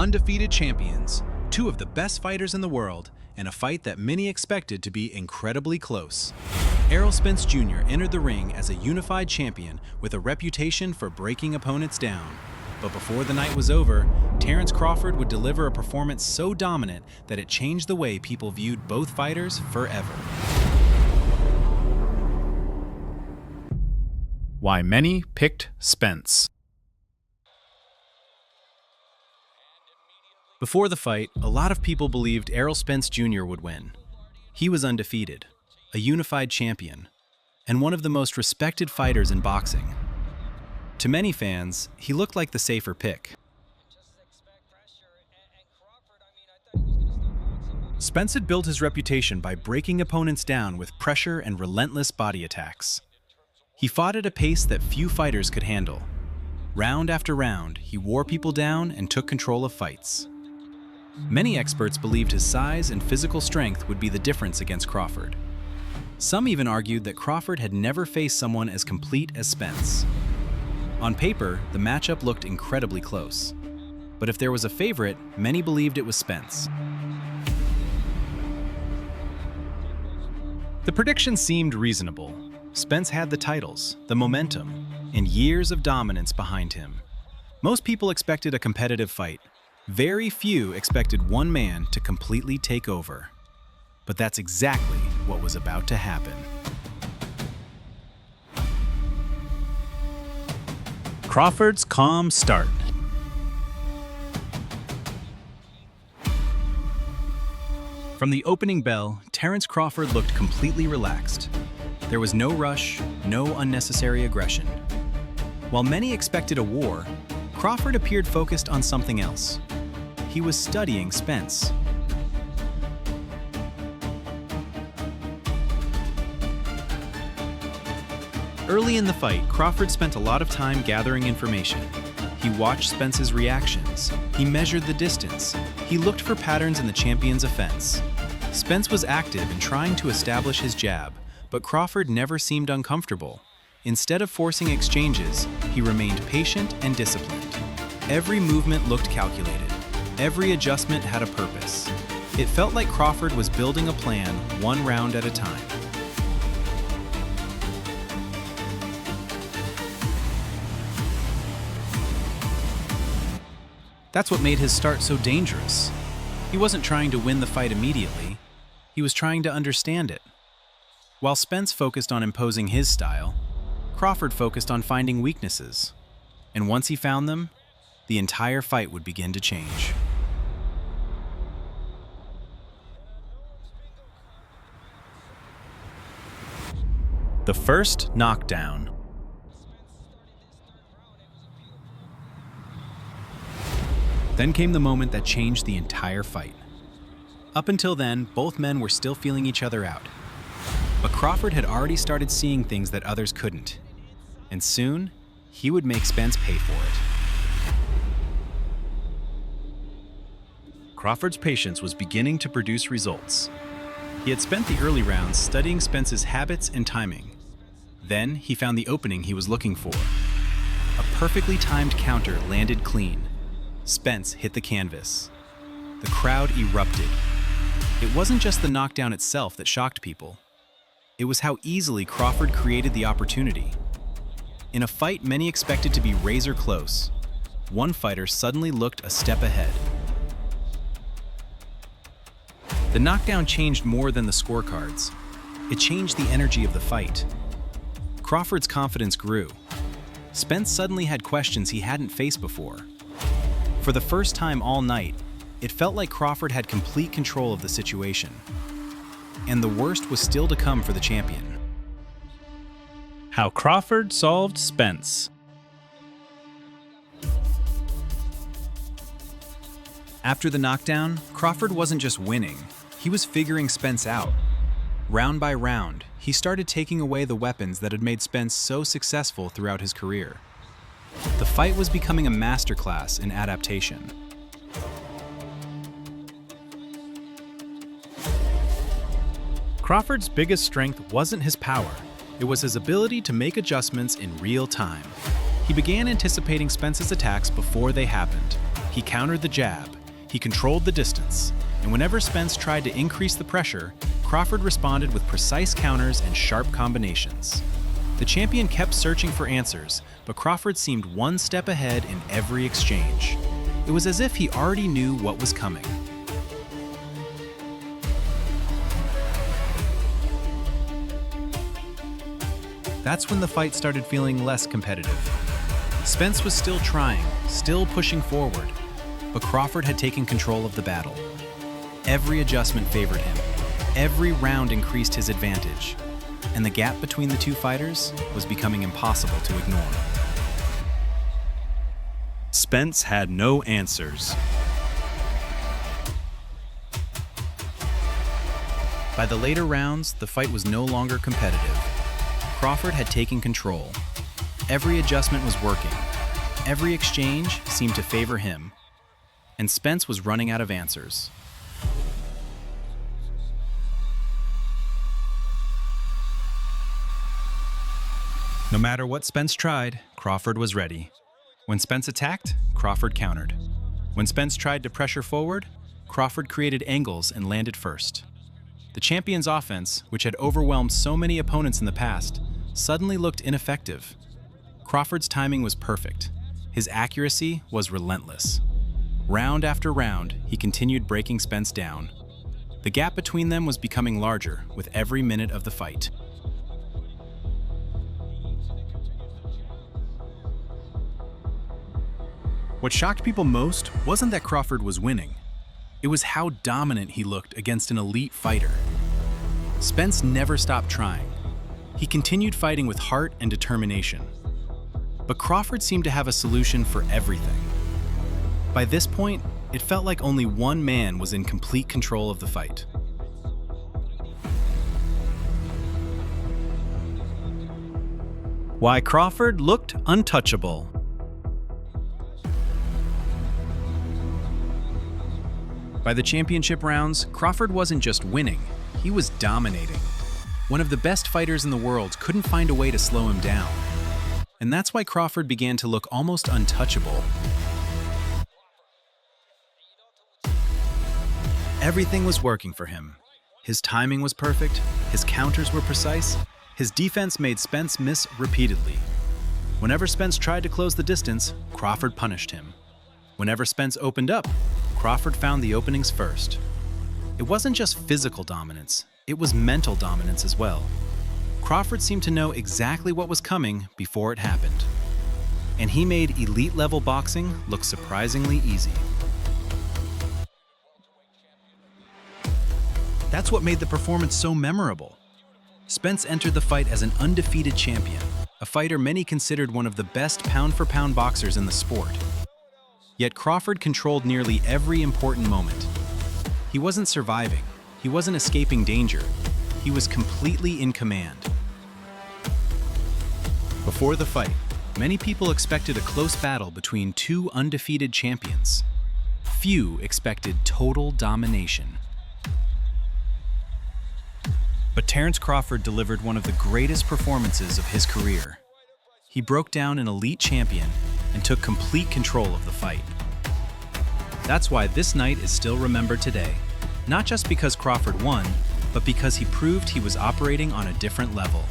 undefeated champions, two of the best fighters in the world, and a fight that many expected to be incredibly close. Errol Spence Jr. entered the ring as a unified champion with a reputation for breaking opponents down. But before the night was over, Terence Crawford would deliver a performance so dominant that it changed the way people viewed both fighters forever. Why many picked Spence. Before the fight, a lot of people believed Errol Spence Jr. would win. He was undefeated, a unified champion, and one of the most respected fighters in boxing. To many fans, he looked like the safer pick. Spence had built his reputation by breaking opponents down with pressure and relentless body attacks. He fought at a pace that few fighters could handle. Round after round, he wore people down and took control of fights. Many experts believed his size and physical strength would be the difference against Crawford. Some even argued that Crawford had never faced someone as complete as Spence. On paper, the matchup looked incredibly close. But if there was a favorite, many believed it was Spence. The prediction seemed reasonable. Spence had the titles, the momentum, and years of dominance behind him. Most people expected a competitive fight. Very few expected one man to completely take over. But that's exactly what was about to happen. Crawford's calm start. From the opening bell, Terence Crawford looked completely relaxed. There was no rush, no unnecessary aggression. While many expected a war, Crawford appeared focused on something else. He was studying Spence. Early in the fight, Crawford spent a lot of time gathering information. He watched Spence's reactions. He measured the distance. He looked for patterns in the champion's offense. Spence was active in trying to establish his jab, but Crawford never seemed uncomfortable. Instead of forcing exchanges, he remained patient and disciplined. Every movement looked calculated. Every adjustment had a purpose. It felt like Crawford was building a plan one round at a time. That's what made his start so dangerous. He wasn't trying to win the fight immediately. He was trying to understand it. While Spence focused on imposing his style, Crawford focused on finding weaknesses. And once he found them, the entire fight would begin to change. The first knockdown. Then came the moment that changed the entire fight. Up until then, both men were still feeling each other out. But Crawford had already started seeing things that others couldn't. And soon, he would make Spence pay for it. Crawford's patience was beginning to produce results. He had spent the early rounds studying Spence's habits and timing. Then, he found the opening he was looking for. A perfectly timed counter landed clean. Spence hit the canvas. The crowd erupted. It wasn't just the knockdown itself that shocked people. It was how easily Crawford created the opportunity. In a fight many expected to be razor close, one fighter suddenly looked a step ahead. The knockdown changed more than the scorecards. It changed the energy of the fight. Crawford's confidence grew. Spence suddenly had questions he hadn't faced before. For the first time all night, it felt like Crawford had complete control of the situation. And the worst was still to come for the champion. How Crawford solved Spence. After the knockdown, Crawford wasn't just winning, he was figuring Spence out. Round by round, he started taking away the weapons that had made Spence so successful throughout his career. The fight was becoming a masterclass in adaptation. Crawford's biggest strength wasn't his power, it was his ability to make adjustments in real time. He began anticipating Spence's attacks before they happened. He countered the jab, he controlled the distance, and whenever Spence tried to increase the pressure, Crawford responded with precise counters and sharp combinations. The champion kept searching for answers, but Crawford seemed one step ahead in every exchange. It was as if he already knew what was coming. That's when the fight started feeling less competitive. Spence was still trying, still pushing forward, but Crawford had taken control of the battle. Every adjustment favored him. Every round increased his advantage, and the gap between the two fighters was becoming impossible to ignore. Spence had no answers. By the later rounds, the fight was no longer competitive. Crawford had taken control. Every adjustment was working. Every exchange seemed to favor him. And Spence was running out of answers. No matter what Spence tried, Crawford was ready. When Spence attacked, Crawford countered. When Spence tried to pressure forward, Crawford created angles and landed first. The champion's offense, which had overwhelmed so many opponents in the past, suddenly looked ineffective. Crawford's timing was perfect. His accuracy was relentless. Round after round, he continued breaking Spence down. The gap between them was becoming larger with every minute of the fight. What shocked people most wasn't that Crawford was winning. It was how dominant he looked against an elite fighter. Spence never stopped trying. He continued fighting with heart and determination. But Crawford seemed to have a solution for everything. By this point, it felt like only one man was in complete control of the fight. Why Crawford looked untouchable. By the championship rounds, Crawford wasn't just winning, he was dominating. One of the best fighters in the world couldn't find a way to slow him down. And that's why Crawford began to look almost untouchable. Everything was working for him. His timing was perfect, his counters were precise, his defense made Spence miss repeatedly. Whenever Spence tried to close the distance, Crawford punished him. Whenever Spence opened up, Crawford found the openings first. It wasn't just physical dominance, it was mental dominance as well. Crawford seemed to know exactly what was coming before it happened. And he made elite-level boxing look surprisingly easy. That's what made the performance so memorable. Spence entered the fight as an undefeated champion, a fighter many considered one of the best pound-for-pound boxers in the sport. Yet Crawford controlled nearly every important moment. He wasn't surviving, he wasn't escaping danger, he was completely in command. Before the fight, many people expected a close battle between two undefeated champions. Few expected total domination. But Terence Crawford delivered one of the greatest performances of his career. He broke down an elite champion and took complete control of the fight. That's why this night is still remembered today, not just because Crawford won, but because he proved he was operating on a different level.